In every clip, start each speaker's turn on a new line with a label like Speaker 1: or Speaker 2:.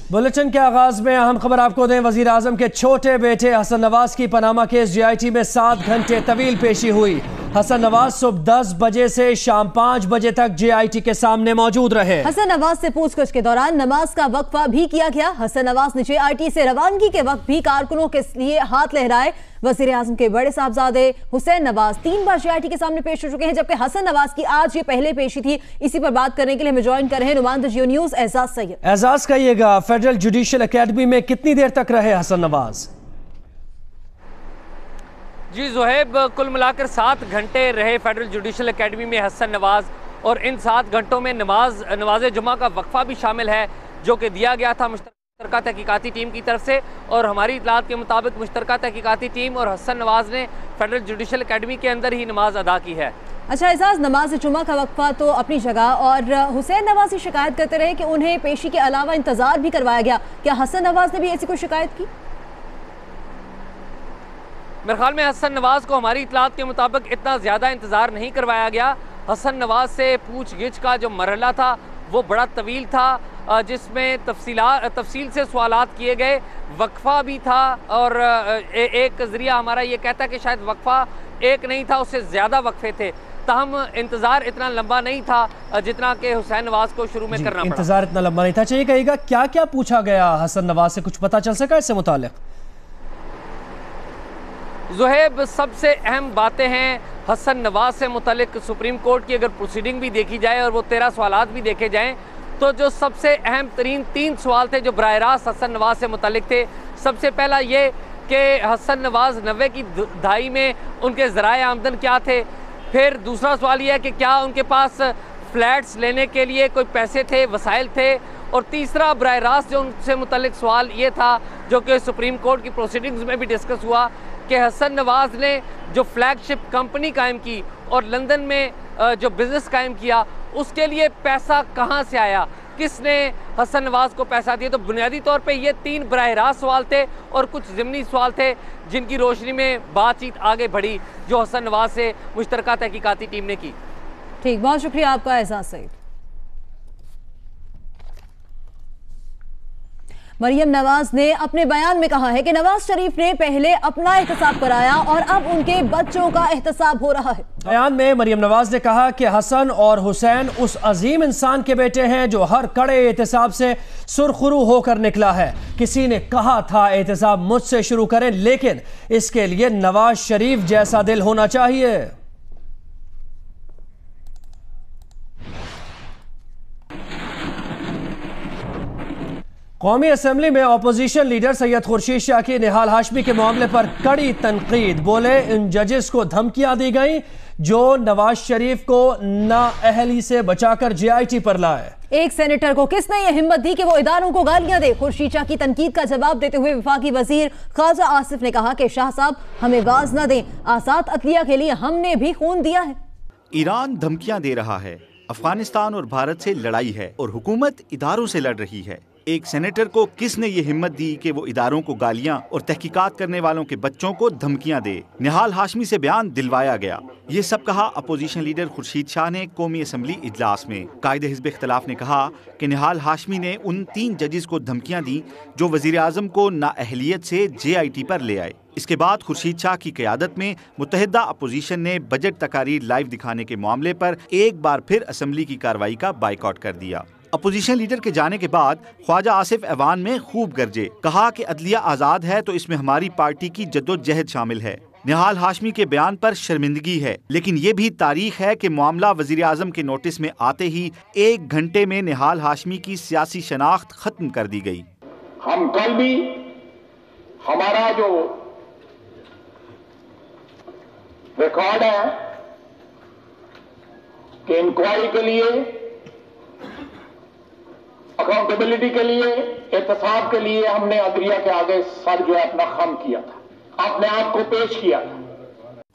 Speaker 1: Bulletin के आगाज में अहम खबर आपको दें। वजीर आजम के छोटे बेटे हसन नवाज की पनामा केस JIT में 7 घंटे तवील पेशी हुई। हसन नवाज सुबह 10 बजे से शाम 5 बजे तक JIT के सामने मौजूद रहे।
Speaker 2: हसन नवाज से पूछताछ के दौरान नमाज का वक्फा भी किया गया। हसन नवाज ने JIT से रवानगी के वक्त भी कारकुनों के लिए हाथ लहराए। वजीर आजम के बड़े साहबजादे हुसैन नवाज 3 बार JIT के सामने पेश हो चुके हैं, जबकि हसन नवाज की आज ये पहले पेशी थी। इसी पर बात करने के लिए हमें ज्वाइन कर रहे हैं नुमाइंदा जियो न्यूज़ एजाज सैयद।
Speaker 1: एजाज, कहिएगा फेडरल जुडिशियल एकेडमी में कितनी देर तक रहे हसन नवाज?
Speaker 3: जी ज़ुहैब, कुल मिलाकर 7 घंटे रहे फेडरल जुडिशियल एकेडमी में हसन नवाज, और इन 7 घंटों में नमाज जुमा का वक्फा भी शामिल है जो कि दिया गया था मुश्तरका तहकीकाती टीम की तरफ से। और हमारी इतलात के मुताबिक मुश्तरका तहकीकाती टीम और हसन नवाज ने फेडरल जुडिशियल एकेडमी के अंदर ही नमाज अदा की है।
Speaker 2: अच्छा एजाज, नमाज जुमा का वक्फा तो अपनी जगह, और हुसैन नवाज की शिकायत करते रहे कि उन्हें पेशी के अलावा इंतजार भी करवाया गया। क्या हसन नवाज ने भी ऐसी कोई शिकायत की?
Speaker 3: मेरे ख्याल में हसन नवाज को हमारी इतलात के मुताबिक इतना ज़्यादा इंतज़ार नहीं करवाया गया। हसन नवाज से पूछ-गिछ का जो मरहला था वो बड़ा तवील था, जिसमें तफसील से सवालात किए गए, वक्फा भी था। और एक ज़रिया हमारा ये कहता है कि शायद वक्फा एक नहीं था, उससे ज़्यादा वक्फे थे। तहम इंतज़ार इतना लंबा नहीं था जितना कि हुसैन नवाज को शुरू में करना पड़ा।
Speaker 1: इंतज़ार इतना लंबा नहीं था। चाहिए कहिएगा क्या क्या पूछा गया हसन नवाज से, कुछ पता चल सका इससे मुतालिक?
Speaker 3: ज़ुहैब, सबसे अहम बातें हैं हसन नवाज से मुतल्लिक सुप्रीम कोर्ट की अगर प्रोसीडिंग भी देखी जाए और वो 13 सवालात भी देखे जाएं, तो जो सबसे अहम तरीन 3 सवाल थे जो बराह रास्त हसन नवाज से मुतल्लिक थे। सबसे पहला ये कि हसन नवाज 90 की दहाई में उनके ज़राए आमदन क्या थे। फिर दूसरा सवाल यह है कि क्या उनके पास फ्लैट्स लेने के लिए कोई पैसे थे, वसाइल थे। और तीसरा बराह रास्त जो उनसे मुतल्लिक सवाल ये था, जो कि सुप्रीम कोर्ट की प्रोसीडिंग्स में भी डिस्कस हुआ, कि हसन नवाज ने जो फ्लैगशिप कंपनी कायम की और लंदन में जो बिज़नेस कायम किया, उसके लिए पैसा कहाँ से आया, किसने हसन नवाज को पैसा दिया। तो बुनियादी तौर पे ये 3 बराह रास्त सवाल थे और कुछ ज़िमनी सवाल थे जिनकी रोशनी में बातचीत आगे बढ़ी जो हसन नवाज से मुश्तरका तहकीकाती टीम ने की।
Speaker 2: ठीक, बहुत शुक्रिया आपका एजाज सईद। मरियम नवाज ने अपने बयान में कहा है कि नवाज शरीफ ने पहले अपना एहतसाब कराया और अब उनके बच्चों का एहतसाब हो रहा है।
Speaker 1: बयान में मरियम नवाज ने कहा कि हसन और हुसैन उस अजीम इंसान के बेटे हैं जो हर कड़े एहतसाब से सुरखरू होकर निकला है। किसी ने कहा था एहतसाब मुझसे शुरू करें, लेकिन इसके लिए नवाज शरीफ जैसा दिल होना चाहिए। कौमी असम्बली में अपोजिशन लीडर सैयद खुर्शीद शाह की निहाल हाशमी के मामले पर कड़ी तनकीद। बोले इन जजेस को धमकियां दी गई जो नवाज शरीफ को नाअहली से बचाकर JIT पर लाए।
Speaker 2: एक सेनेटर को किसने ये हिम्मत दी कि वो इदारों को गालियां दे? खुर्शीद शाह की तनकीद का जवाब देते हुए वफाकी वजीर ख्वाजा आसिफ ने कहा कि शाह साहब हमें गाज न दें, आजाद अदलिया के लिए हमने भी खून दिया है।
Speaker 4: ईरान धमकियां दे रहा है, अफगानिस्तान और भारत से लड़ाई है और हुकूमत इदारों से लड़ रही है। एक सेनेटर को किसने ये हिम्मत दी कि वो इदारों को गालियां और तहकीकात करने वालों के बच्चों को धमकियां दे? निहाल हाशमी से बयान दिलवाया गया। ये सब कहा अपोजिशन लीडर खुर्शीद शाह ने कौमी असम्बली इजलास में। कायदे हिज़्ब इख्तिलाफ ने कहा कि निहाल हाशमी ने उन 3 जजेस को धमकियां दी जो वज़ीर आज़म को नाअहलियत से JIT पर ले आए। इसके बाद खुर्शीद शाह की क़यादत में मुत्तहिदा अपोजिशन ने बजट तकारीर लाइव दिखाने के मामले पर एक बार फिर असम्बली की कार्रवाई का बाइकआउट कर दिया। अपोजिशन लीडर के जाने के बाद ख्वाजा आसिफ ऐवान में खूब गरजे, कहा कि अदलिया आज़ाद है तो इसमें हमारी पार्टी की जद्दोजहद शामिल है। निहाल हाशमी के बयान पर शर्मिंदगी है, लेकिन ये भी तारीख है कि मामला वज़ीर आज़म के नोटिस में आते ही 1 घंटे में निहाल हाशमी की सियासी शनाख्त खत्म कर दी गई।
Speaker 5: हम कल भी हमारा जो रिकॉर्ड है कि इंक्वायरी के लिए, अकाउंटेबिलिटी के लिए, एहतसाब के लिए हमने अदलिया के आगे सर जो है अपना खम किया था, अपने आप को पेश किया था।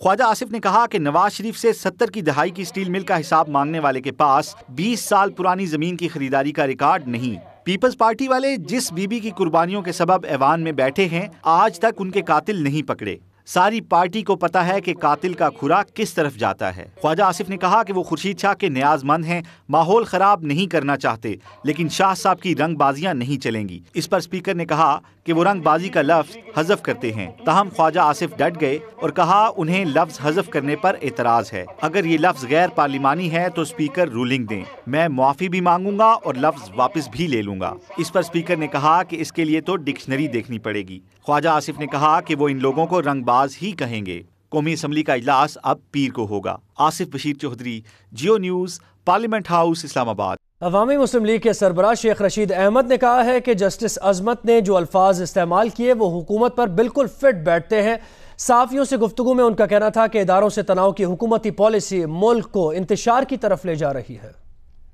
Speaker 4: ख्वाजा आसिफ ने कहा कि नवाज शरीफ से 70 की दहाई की स्टील मिल का हिसाब मांगने वाले के पास 20 साल पुरानी जमीन की खरीदारी का रिकॉर्ड नहीं। पीपल्स पार्टी वाले जिस बीबी की कुर्बानियों के सबब ऐवान में बैठे हैं, आज तक उनके कातिल नहीं पकड़े। सारी पार्टी को पता है कि कातिल का खुरा किस तरफ जाता है। ख्वाजा आसिफ ने कहा कि वो खुर्शीद शाह के न्याज़मंद हैं, माहौल खराब नहीं करना चाहते, लेकिन शाह साहब की रंगबाजियां नहीं चलेंगी। इस पर स्पीकर ने कहा कि वो रंगबाजी का लफ्ज हज़फ करते हैं। ताहम ख्वाजा आसिफ डट गए और कहा उन्हें लफ्ज हज़फ करने पर एतराज है। अगर ये लफ्ज गैर पार्लिमानी है तो स्पीकर रूलिंग दें, मैं मुआफ़ी भी मांगूंगा और लफ्ज वापस भी ले लूंगा। इस पर स्पीकर ने कहा कि इसके लिए तो डिक्शनरी देखनी पड़ेगी। ख्वाजा आसिफ ने कहा कि वो इन लोगों को रंगबाज ही कहेंगे। कौमी असम्बली का इजलास अब पीर को होगा। आसिफ बशीर चौधरी, जियो न्यूज़, पार्लियामेंट हाउस, इस्लामाबाद।
Speaker 1: अवामी मुस्लिम लीग के सरबराह शेख रशीद अहमद ने कहा है कि जस्टिस अजमत ने जो अल्फाज इस्तेमाल किए वो हुकूमत पर बिल्कुल फिट बैठते हैं। साफियों से गुफ्तगू में उनका कहना था कि इदारों से तनाव की हुकूमती पॉलिसी मुल्क को इंतशार की तरफ ले जा रही है।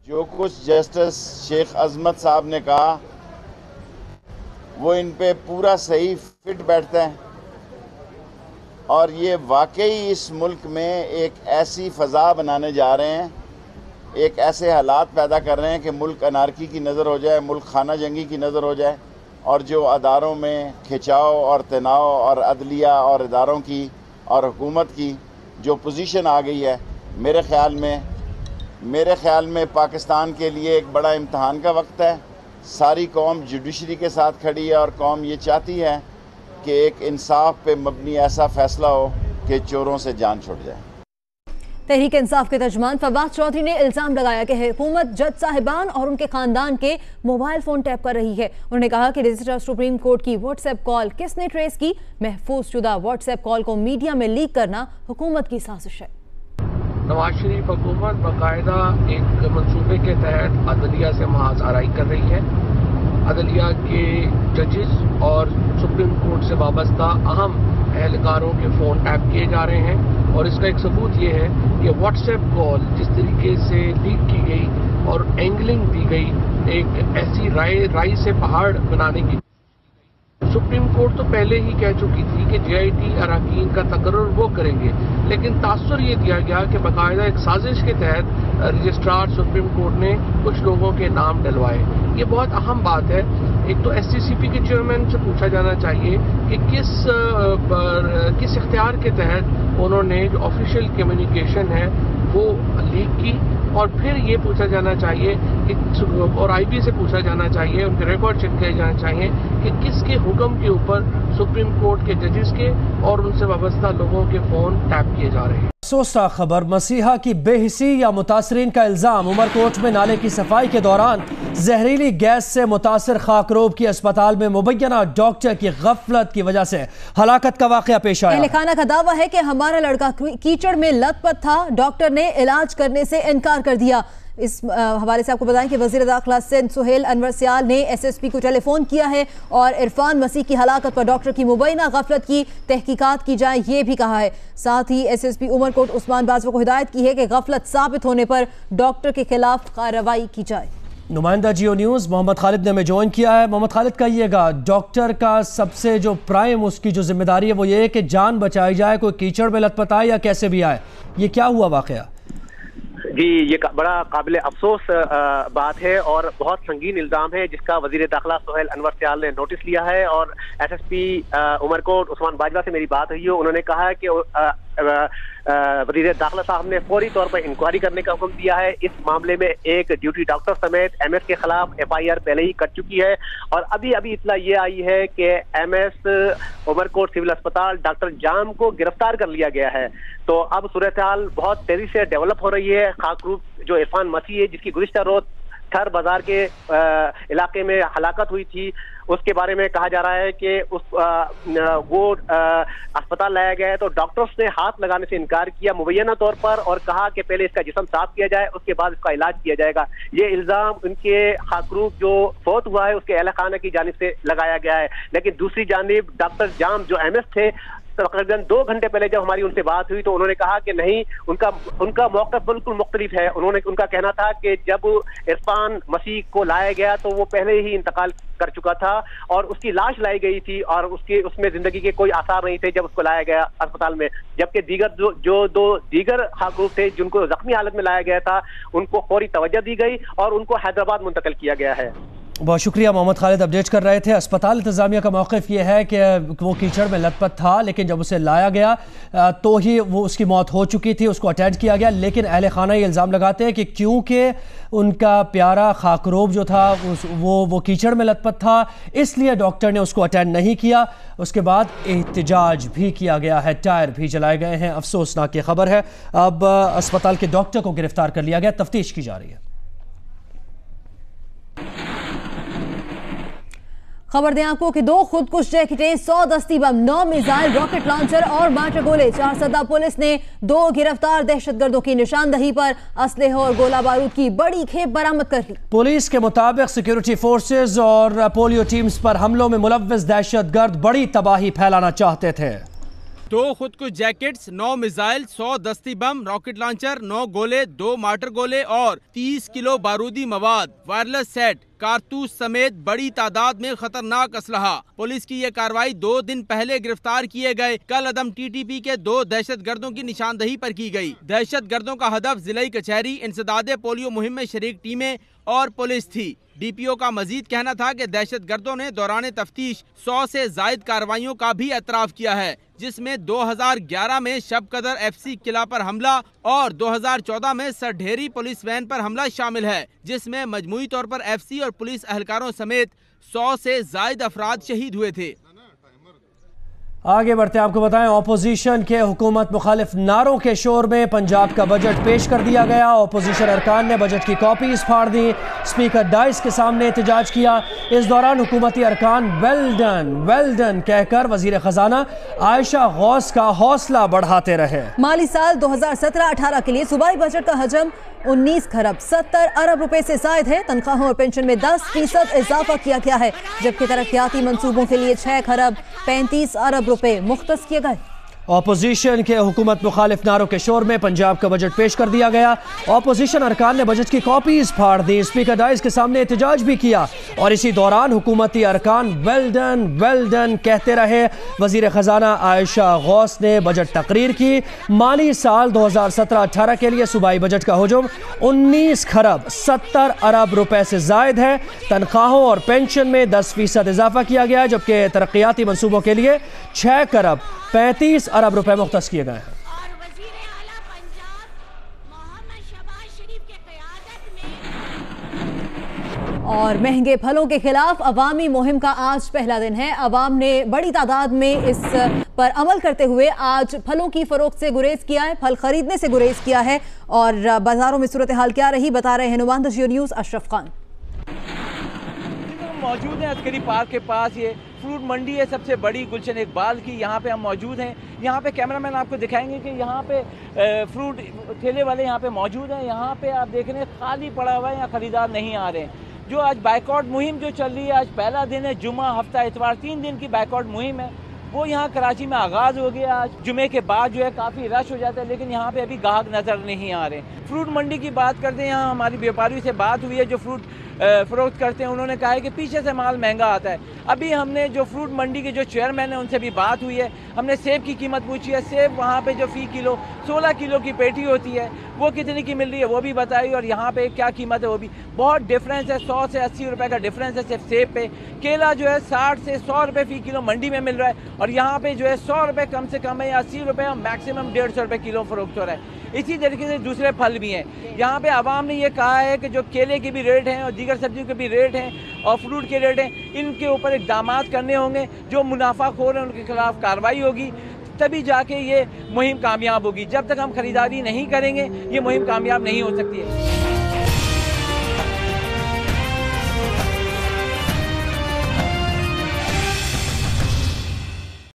Speaker 6: जो कुछ जस्टिस शेख अजमत साहब ने कहा वो इन पे पूरा सही फिट बैठता है और ये वाकई इस मुल्क में एक ऐसी फ़ज़ा बनाने जा रहे हैं, एक ऐसे हालात पैदा कर रहे हैं कि मुल्क अनारकी की नज़र हो जाए, मुल्क खाना जंगी की नज़र हो जाए और जो अदारों में खिंचाव और तनाव और अदलिया और इदारों की और हुकूमत की जो पोजीशन आ गई है, मेरे ख्याल में पाकिस्तान के लिए एक बड़ा इम्तहान का वक्त है। सारी कौम जुडिशरी के साथ खड़ी है और कौम ये चाहती है कि एक इंसाफ पे मबनी ऐसा फैसला हो कि चोरों से जान छुट जाए।
Speaker 2: तहरीक इंसाफ के तर्जुमान फवाद चौधरी ने इल्जाम लगाया कि हुकूमत जज साहिबान और उनके खानदान के मोबाइल फोन टैप कर रही है। उन्होंने कहा कि रजिस्ट्रार सुप्रीम कोर्ट की व्हाट्सएप कॉल किसने ट्रेस की? महफूज शुदा व्हाट्सएप कॉल को मीडिया में लीक करना हुकूमत की साजिश है।
Speaker 7: नवाज शरीफ हुकूमत बाकायदा एक मंसूबे के तहत अदलिया से महासाराई कर रही है। अदलिया के जजेस और सुप्रीम कोर्ट से वाबस्ता अहम एहलकारों के फ़ोन टैप किए जा रहे हैं और इसका एक सबूत ये है कि व्हाट्सएप कॉल जिस तरीके से लीक की गई और एंगलिंग दी गई, एक ऐसी राय से पहाड़ बनाने की। सुप्रीम कोर्ट तो पहले ही कह चुकी थी कि JIT अरकान का तकर्रुर वो करेंगे, लेकिन तासुर ये दिया गया कि बाकायदा एक साजिश के तहत रजिस्ट्रार सुप्रीम कोर्ट ने कुछ लोगों के नाम डलवाए। ये बहुत अहम बात है। एक तो SCCP के चेयरमैन से पूछा जाना चाहिए कि किस इख्तियार के तहत उन्होंने जो ऑफिशियल कम्युनिकेशन है वो लीक की, और फिर ये पूछा जाना चाहिए कि और IB से पूछा जाना चाहिए, उनके रिकॉर्ड चेक किए जाना चाहिए कि किसके हुक्म के ऊपर सुप्रीम कोर्ट के जजेस के और उनसे वाबस्ता लोगों के फ़ोन टैप किए जा रहे हैं।
Speaker 1: अफसोसदा खबर, मसीहा की बेहिसी या मुतासरीन का इल्ज़ाम। उमरकोट में नाले की सफाई के दौरान जहरीली गैस से मुतासर खाकरोब की अस्पताल में मुबैना डॉक्टर की गफलत की वजह से हलाकत का वाक़या पेश आया।
Speaker 2: एहलखाना का दावा है कि हमारा लड़का कीचड़ में लथपथ था, डॉक्टर ने इलाज करने से इनकार कर दिया। इस हवाले से आपको बताएं कि वज़ीर दाखिला सिंध सुहेल अनवर सियाल ने SSP को टेलीफोन किया है और इरफान मसीह की हलाकत पर डॉक्टर की मुबैना गफलत की तहकीकात की जाए, ये भी कहा है। साथ ही SSP उमरकोट उस्मान बाजवा को हिदायत की है कि गफलत साबित होने पर डॉक्टर के खिलाफ कार्रवाई की जाए।
Speaker 1: नुमाइंदा जियो न्यूज़ मोहम्मद खालिद ने हमें ज्वाइन किया है। मोहम्मद खालिद, कहिएगा, डॉक्टर का सबसे जो प्राइम उसकी जो जिम्मेदारी है वो ये है कि जान बचाई जाए, कोई कीचड़ में लथपथ आए या कैसे भी आए, ये क्या हुआ वाकया?
Speaker 8: जी, ये बड़ा काबिल अफसोस बात है और बहुत संगीन इल्ज़ाम है जिसका वज़ीर दाखिला सुहेल अनवर सियाल ने नोटिस लिया है। और SSP उमरकोट उस्मान बाजवा से मेरी बात हुई है, उन्होंने कहा है कि वज़ीर दाखिला साहब ने फौरी तौर पर इंक्वायरी करने का हुक्म दिया है। इस मामले में एक ड्यूटी डॉक्टर समेत MS के खिलाफ FIR पहले ही कट चुकी है और अभी इतला ये आई है कि MS उमरकोट सिविल अस्पताल डॉक्टर जाम को गिरफ्तार कर लिया गया है। तो अब सूरत हाल बहुत तेजी से डेवलप हो रही है। खाकरूब जो इरफान मसीह है जिसकी गुज़िश्ता रोज थर बाजार के इलाके में हलाकत हुई थी, उसके बारे में कहा जा रहा है कि वो अस्पताल लाया गया है तो डॉक्टर्स ने हाथ लगाने से इनकार किया मुबैना तौर पर और कहा कि पहले इसका जिस्म साफ किया जाए, उसके बाद इसका इलाज किया जाएगा। ये इल्ज़ाम उनके खाकरूब जो फौत हुआ है उसके अहलखाना की जानिब से लगाया गया है। लेकिन दूसरी जानिब डॉक्टर जाम जो MS थे, तकरीबन 2 घंटे पहले जब हमारी उनसे बात हुई तो उन्होंने कहा कि नहीं, उनका मौक़िफ़ बिल्कुल मुख्तलिफ है। उनका कहना था कि जब इरफान मसीह को लाया गया तो वो पहले ही इंतकाल कर चुका था और उसकी लाश लाई गई थी और उसमें जिंदगी के कोई आसार नहीं थे जब उसको लाया गया अस्पताल में। जबकि जो 2 दीगर खाकरूब थे जिनको जख्मी हालत में लाया गया था उनको फौरी तवज्जो दी गई और उनको हैदराबाद मुंतकिल किया गया है।
Speaker 1: बहुत शुक्रिया मोहम्मद खालिद, अपडेट कर रहे थे। अस्पताल इंतज़ामिया का मौक़िफ़ ये है कि वो कीचड़ में लथपथ था, लेकिन जब उसे लाया गया तो ही वो उसकी मौत हो चुकी थी, उसको अटेंड किया गया। लेकिन अहले खाना ये इल्ज़ाम लगाते हैं कि क्योंकि उनका प्यारा खाकरोब जो था वो कीचड़ में लथपथ था, इसलिए डॉक्टर ने उसको अटेंड नहीं किया। उसके बाद एहतजाज भी किया गया है, टायर भी जलाए गए हैं। अफसोसनाक ये खबर है। अब अस्पताल के डॉक्टर को गिरफ्तार कर लिया गया, तफ्तीश की जा रही है।
Speaker 2: खबर दें आपको कि 2 खुदकुश जैकेटें, 100 दस्ती बम, 9 मिसाइल, रॉकेट लॉन्चर और मार्टर गोले। चारसदा पुलिस ने 2 गिरफ्तार दहशतगर्दों की निशानदही पर असलहे और गोला बारूद की बड़ी खेप बरामद कर ली।
Speaker 1: पुलिस के मुताबिक सिक्योरिटी फोर्सेज और पोलियो टीम्स पर हमलों में मुलव्विस दहशतगर्द बड़ी तबाही फैलाना चाहते थे।
Speaker 9: 2 खुदकुश जैकेट्स, 9 मिसाइल, 100 दस्ती बम, रॉकेट लॉन्चर, 9 गोले, 2 मार्टर गोले और 30 किलो बारूदी मवाद, वायरलेस सेट, कारतूस समेत बड़ी तादाद में खतरनाक असलहा। पुलिस की ये कार्रवाई 2 दिन पहले गिरफ्तार किए गए कल अदम टीटीपी के 2 दहशतगर्दों की निशानदही पर की गई। दहशतगर्दों का हदफ जिलाई कचहरी, इंसदादे पोलियो मुहिम में शरीक टीमें और पुलिस थी। डीपीओ का मजीद कहना था कि दहशतगर्दों ने दौरान तफ्तीश 100 से जायद कार्रवाइयों का भी एतराफ किया है, जिसमें 2011 में शब कदर FC किला पर हमला और 2014 में सरढेरी पुलिस वैन पर हमला शामिल है, जिसमें मजमूई तौर पर FC और पुलिस एहलकारों समेत 100 से जायद अफराद शहीद हुए थे।
Speaker 1: आगे बढ़ते आपको बताएं, ऑपोजिशन के हुकूमत मुखालिफ नारों के शोर में पंजाब का बजट पेश कर दिया गया। ऑपोजिशन अरकान ने बजट की कॉपीज फाड़ दी, स्पीकर डाइस के सामने एहतजाज किया। इस दौरान हुकूमती अरकान वेल डन कहकर वजीर खजाना आयशा गौस का हौसला बढ़ाते रहे।
Speaker 2: माली साल 2017-18 के लिए सूबाई बजट का हजम 19 खरब 70 अरब रुपए से जायद है। तनख्वाहों और पेंशन में 10% इजाफा किया गया है, जबकि तरक्याती मंसूबों के लिए 6 खरब 35 अरब रुपए मुख्तस किए गए।
Speaker 1: ऑपोजिशन के हुकूमत मुखालिफ नारों के शोर में पंजाब का बजट पेश कर दिया गया। ऑपोजिशन अरकान ने बजट की कॉपीज फाड़ दी, स्पीकर डाइस के सामने एहतजाज भी किया और इसी दौरान हुकूमती अरकान वेल डन कहते रहे। वजीर खजाना आयशा गौस ने बजट तकरीर की। माली साल 2017-18 के लिए सूबाई बजट का हजम 19 खरब 70 अरब रुपए से जायद है। तनख्वाहों और पेंशन में 10% इजाफा किया गया, जबकि तरक्याती मंसूबों के लिए 6 खरब 35 अरब रुपए मुख्तस किए गए हैं।
Speaker 2: और महंगे फलों के खिलाफ अवामी मुहिम का आज पहला दिन है। अवाम ने बड़ी तादाद में इस पर अमल करते हुए आज फलों की फरोख्त से गुरेज किया है, फल खरीदने से गुरेज किया है। और बाजारों में सूरत हाल क्या रही, बता रहे हैं नुमाइंदा जियो न्यूज़ अशरफ खान।
Speaker 10: मौजूद हैं अस्करी पार्क के पास, ये फ्रूट मंडी है सबसे बड़ी गुलशन इकबाल की। यहाँ पे हम मौजूद हैं। यहाँ पे कैमरामैन आपको दिखाएंगे कि यहाँ पे फ्रूट ठेले वाले यहाँ पे मौजूद हैं। यहाँ पे आप देख रहे हैं खाली पड़ा हुआ है, यहाँ खरीदार नहीं आ रहे हैं। जो आज बाइकआउट मुहिम जो चल रही है, आज पहला दिन है, जुमा हफ्ता इतवार 3 दिन की बाइकआउट मुहिम है, वो यहाँ कराची में आगाज़ हो गया। आज जुमे के बाद जो है काफ़ी रश हो जाता है, लेकिन यहाँ पे अभी गाहक नज़र नहीं आ रहे। फ्रूट मंडी की बात करते हैं, यहाँ हमारी व्यापारियों से बात हुई है जो फ्रूट फ़रोख्त करते हैं। उन्होंने कहा है कि पीछे से माल महंगा आता है। अभी हमने जो फ्रूट मंडी के जो चेयरमैन है उनसे भी बात हुई है, हमने सेब की कीमत पूछी है। सेब वहाँ पे जो फ़ी किलो 16 किलो की पेटी होती है वो कितनी की मिल रही है वो भी बताई, और यहाँ पे क्या कीमत है वो भी। बहुत डिफरेंस है, 100 से 80 रुपये का डिफरेंस है सिर्फ सेब पे। केला जो है 60 से 100 रुपये फ़ी किलो मंडी में मिल रहा है, और यहाँ पे जो है 100 रुपये कम से कम है, 80 रुपये और मैक्सिमम 150 रुपये किलो फ़रोख्त हो रहा है। इसी तरीके से दूसरे फल भी हैं। यहाँ पे आवाम ने ये कहा है कि जो केले के भी रेट हैं और दीगर सब्जियों के भी रेट हैं और फ्रूट के रेट हैं, इनके ऊपर इक़दामात करने होंगे। जो मुनाफाखोर हैं उनके खिलाफ कार्रवाई होगी, तभी जाके ये मुहिम कामयाब होगी। जब तक हम ख़रीदारी नहीं करेंगे ये मुहिम कामयाब नहीं हो सकती है।